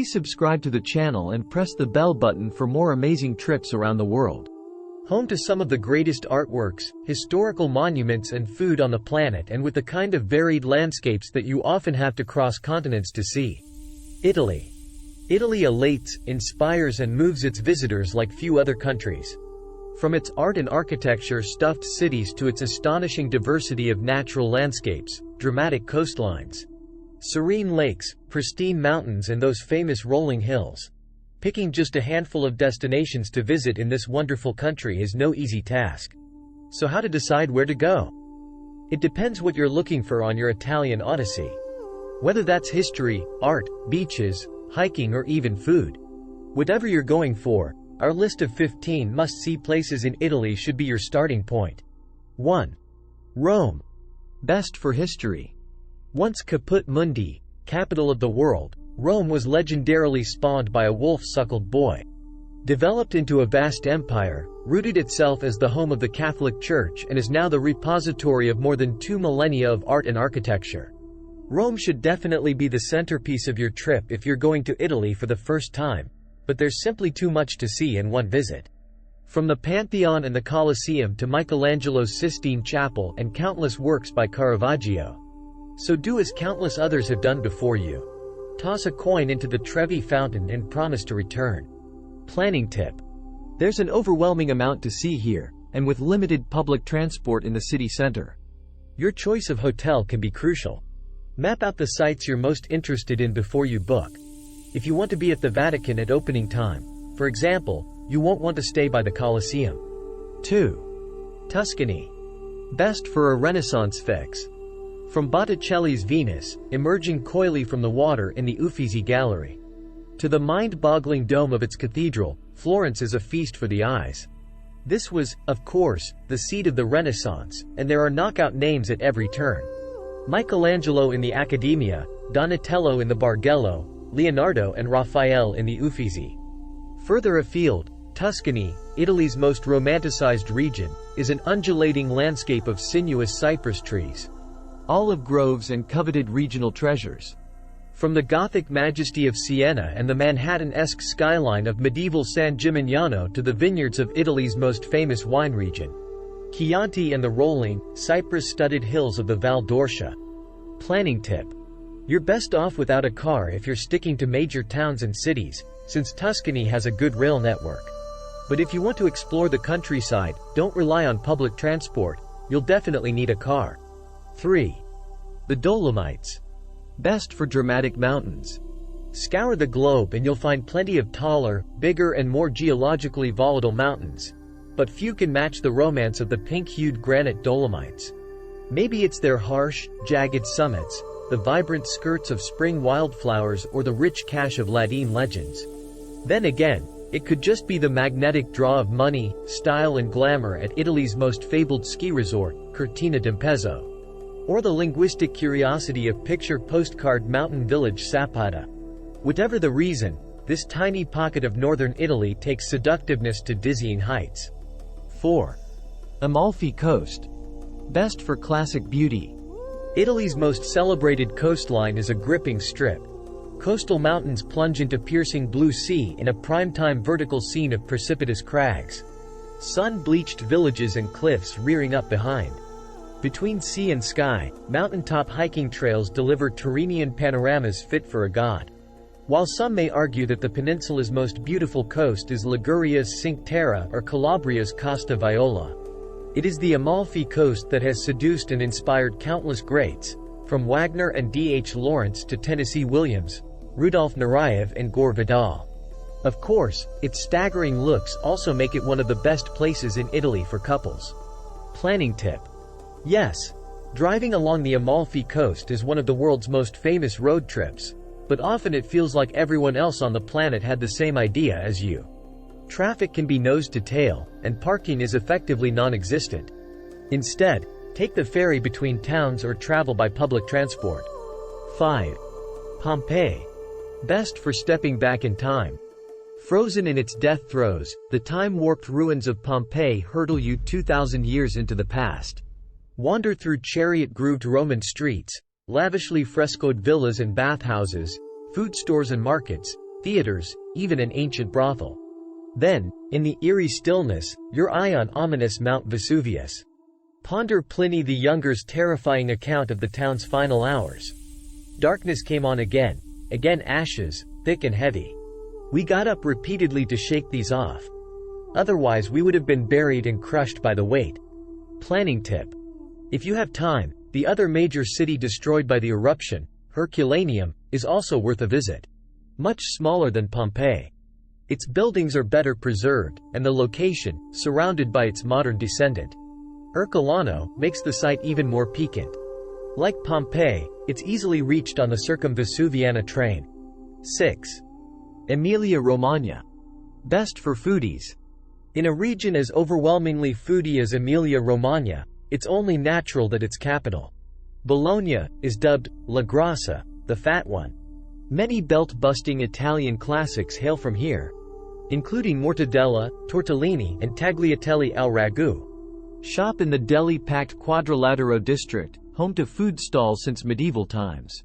Please subscribe to the channel and press the bell button for more amazing trips around the world. Home to some of the greatest artworks, historical monuments and food on the planet, and with the kind of varied landscapes that you often have to cross continents to see. Italy. Italy elates, inspires and moves its visitors like few other countries. From its art and architecture stuffed cities to its astonishing diversity of natural landscapes, dramatic coastlines, serene lakes, pristine mountains and those famous rolling hills. Picking just a handful of destinations to visit in this wonderful country is no easy task. So how to decide where to go? It depends what you're looking for on your Italian odyssey. Whether that's history, art, beaches, hiking or even food. Whatever you're going for, our list of 15 must-see places in Italy should be your starting point. 1. Rome. Best for history. Once Caput Mundi, capital of the world, Rome was legendarily spawned by a wolf-suckled boy. Developed into a vast empire, rooted itself as the home of the Catholic Church and is now the repository of more than 2 millennia of art and architecture. Rome should definitely be the centerpiece of your trip if you're going to Italy for the first time, but there's simply too much to see in one visit. From the Pantheon and the Colosseum to Michelangelo's Sistine Chapel and countless works by Caravaggio. So do as countless others have done before you. Toss a coin into the Trevi Fountain and promise to return. Planning tip. There's an overwhelming amount to see here, and with limited public transport in the city center, your choice of hotel can be crucial. Map out the sites you're most interested in before you book. If you want to be at the Vatican at opening time, for example, you won't want to stay by the Colosseum. 2. Tuscany. Best for a Renaissance fix. From Botticelli's Venus, emerging coyly from the water in the Uffizi Gallery, to the mind-boggling dome of its cathedral, Florence is a feast for the eyes. This was, of course, the seat of the Renaissance, and there are knockout names at every turn. Michelangelo in the Accademia, Donatello in the Bargello, Leonardo and Raphael in the Uffizi. Further afield, Tuscany, Italy's most romanticized region, is an undulating landscape of sinuous cypress trees, olive groves and coveted regional treasures. From the Gothic majesty of Siena and the Manhattan-esque skyline of medieval San Gimignano to the vineyards of Italy's most famous wine region, Chianti and the rolling, cypress-studded hills of the Val d'Orcia. Planning tip. You're best off without a car if you're sticking to major towns and cities, since Tuscany has a good rail network. But if you want to explore the countryside, don't rely on public transport, you'll definitely need a car. 3. The Dolomites. Best for dramatic mountains. Scour the globe and you'll find plenty of taller, bigger and more geologically volatile mountains. But few can match the romance of the pink-hued granite Dolomites. Maybe it's their harsh, jagged summits, the vibrant skirts of spring wildflowers or the rich cache of Ladine legends. Then again, it could just be the magnetic draw of money, style and glamour at Italy's most fabled ski resort, Cortina d'Ampezzo. Or the linguistic curiosity of picture postcard mountain village Sappada. Whatever the reason, this tiny pocket of northern Italy takes seductiveness to dizzying heights. 4. Amalfi Coast. Best for classic beauty. Italy's most celebrated coastline is a gripping strip. Coastal mountains plunge into piercing blue sea in a primetime vertical scene of precipitous crags. Sun-bleached villages and cliffs rearing up behind. Between sea and sky, mountaintop hiking trails deliver Tyrrhenian panoramas fit for a god. While some may argue that the peninsula's most beautiful coast is Liguria's Cinque Terre or Calabria's Costa Viola, it is the Amalfi Coast that has seduced and inspired countless greats, from Wagner and D.H. Lawrence to Tennessee Williams, Rudolf Nureyev and Gore Vidal. Of course, its staggering looks also make it one of the best places in Italy for couples. Planning tip. Yes, driving along the Amalfi Coast is one of the world's most famous road trips, but often it feels like everyone else on the planet had the same idea as you. Traffic can be nose to tail, and parking is effectively non-existent. Instead, take the ferry between towns or travel by public transport. 5. Pompeii. Best for stepping back in time. Frozen in its death throes, the time-warped ruins of Pompeii hurtle you 2,000 years into the past. Wander through chariot-grooved Roman streets, lavishly frescoed villas and bathhouses, food stores and markets, theaters, even an ancient brothel. Then, in the eerie stillness, your eye on ominous Mount Vesuvius. Ponder Pliny the Younger's terrifying account of the town's final hours. Darkness came on again ashes, thick and heavy. We got up repeatedly to shake these off. Otherwise we would have been buried and crushed by the weight. Planning tip. If you have time, the other major city destroyed by the eruption, Herculaneum, is also worth a visit. Much smaller than Pompeii. Its buildings are better preserved, and the location, surrounded by its modern descendant, Herculano, makes the site even more piquant. Like Pompeii, it's easily reached on the Circumvesuviana train. 6. Emilia-Romagna. Best for foodies. In a region as overwhelmingly foodie as Emilia-Romagna, it's only natural that its capital, Bologna, is dubbed La Grassa, the fat one. Many belt-busting Italian classics hail from here, including mortadella, tortellini, and tagliatelle al ragù. Shop in the deli-packed Quadrilatero district, home to food stalls since medieval times.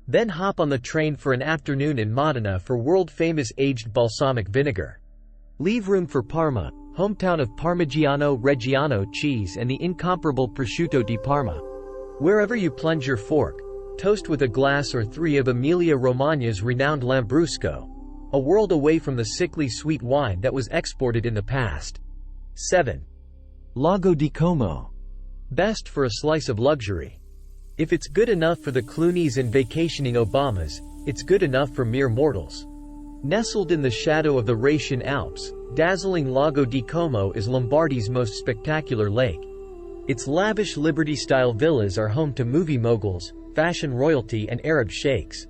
Then hop on the train for an afternoon in Modena for world-famous aged balsamic vinegar. Leave room for Parma, hometown of Parmigiano Reggiano cheese and the incomparable prosciutto di Parma. Wherever you plunge your fork, toast with a glass or three of Emilia-Romagna's renowned Lambrusco, a world away from the sickly sweet wine that was exported in the past. 7. Lago di Como. Best for a slice of luxury. If it's good enough for the Clooneys and vacationing Obamas, it's good enough for mere mortals. Nestled in the shadow of the Rhaetian Alps, dazzling Lago di Como is Lombardy's most spectacular lake. Its lavish Liberty-style villas are home to movie moguls, fashion royalty and Arab sheikhs.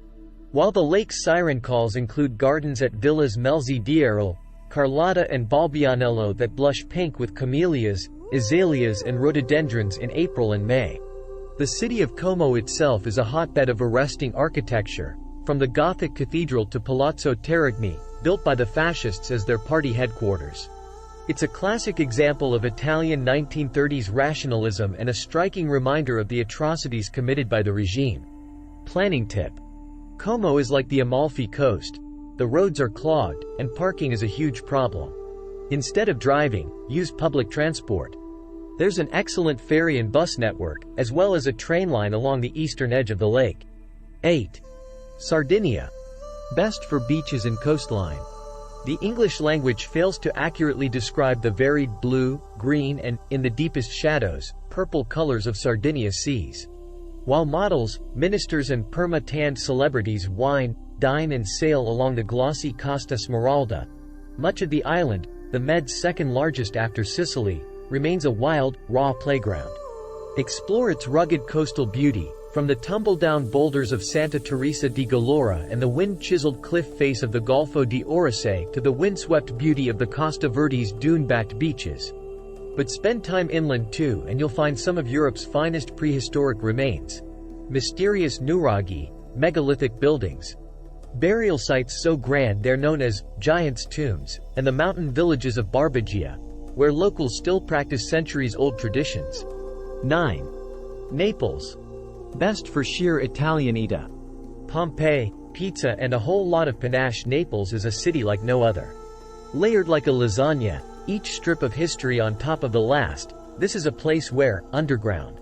While the lake's siren calls include gardens at Villas Melzi d'Eril, Carlotta and Balbianello that blush pink with camellias, azaleas and rhododendrons in April and May. The city of Como itself is a hotbed of arresting architecture, from the Gothic cathedral to Palazzo Terragni, built by the fascists as their party headquarters. It's a classic example of Italian 1930s rationalism and a striking reminder of the atrocities committed by the regime. Planning tip. Como is like the Amalfi Coast. The roads are clogged, and parking is a huge problem. Instead of driving, use public transport. There's an excellent ferry and bus network, as well as a train line along the eastern edge of the lake. 8. Sardinia. Best for beaches and coastline. The English language fails to accurately describe the varied blue, green and, in the deepest shadows, purple colors of Sardinia's seas. While models, ministers and perma-tanned celebrities wine, dine and sail along the glossy Costa Smeralda, much of the island, the Med's second largest after Sicily, remains a wild, raw playground. Explore its rugged coastal beauty, from the tumble-down boulders of Santa Teresa di Gallura and the wind-chiseled cliff face of the Golfo di Orese to the windswept beauty of the Costa Verde's dune-backed beaches. But spend time inland too and you'll find some of Europe's finest prehistoric remains. Mysterious nuraghi, megalithic buildings, burial sites so grand they're known as giants' tombs, and the mountain villages of Barbagia, where locals still practice centuries-old traditions. 9. Naples. Best for sheer Italianita. Pompeii, pizza and a whole lot of panache. Naples is a city like no other. Layered like a lasagna, each strip of history on top of the last, this is a place where, underground,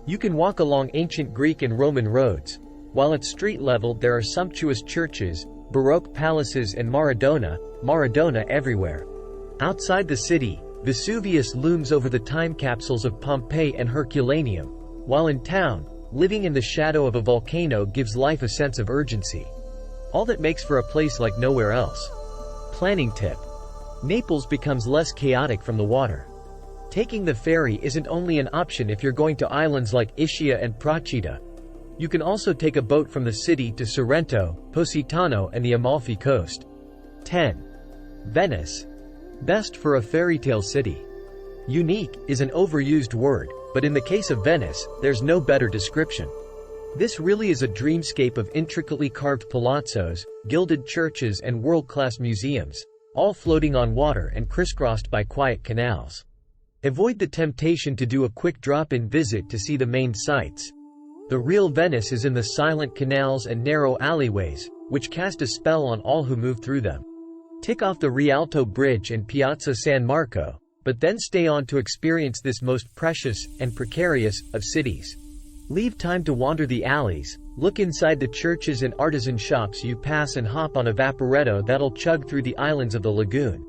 you can walk along ancient Greek and Roman roads, while at street level there are sumptuous churches, Baroque palaces and Maradona everywhere. Outside the city, Vesuvius looms over the time capsules of Pompeii and Herculaneum, while in town, living in the shadow of a volcano gives life a sense of urgency. All that makes for a place like nowhere else. Planning tip. Naples becomes less chaotic from the water. Taking the ferry isn't only an option if you're going to islands like Ischia and Procida. You can also take a boat from the city to Sorrento, Positano and the Amalfi Coast. 10. Venice. Best for a fairy tale city. Unique is an overused word, but in the case of Venice, there's no better description. This really is a dreamscape of intricately carved palazzos, gilded churches and world-class museums, all floating on water and crisscrossed by quiet canals. Avoid the temptation to do a quick drop-in visit to see the main sights. The real Venice is in the silent canals and narrow alleyways, which cast a spell on all who move through them. Tick off the Rialto Bridge and Piazza San Marco, but then stay on to experience this most precious and precarious of cities. Leave time to wander the alleys, look inside the churches and artisan shops you pass, and hop on a vaporetto that'll chug through the islands of the lagoon.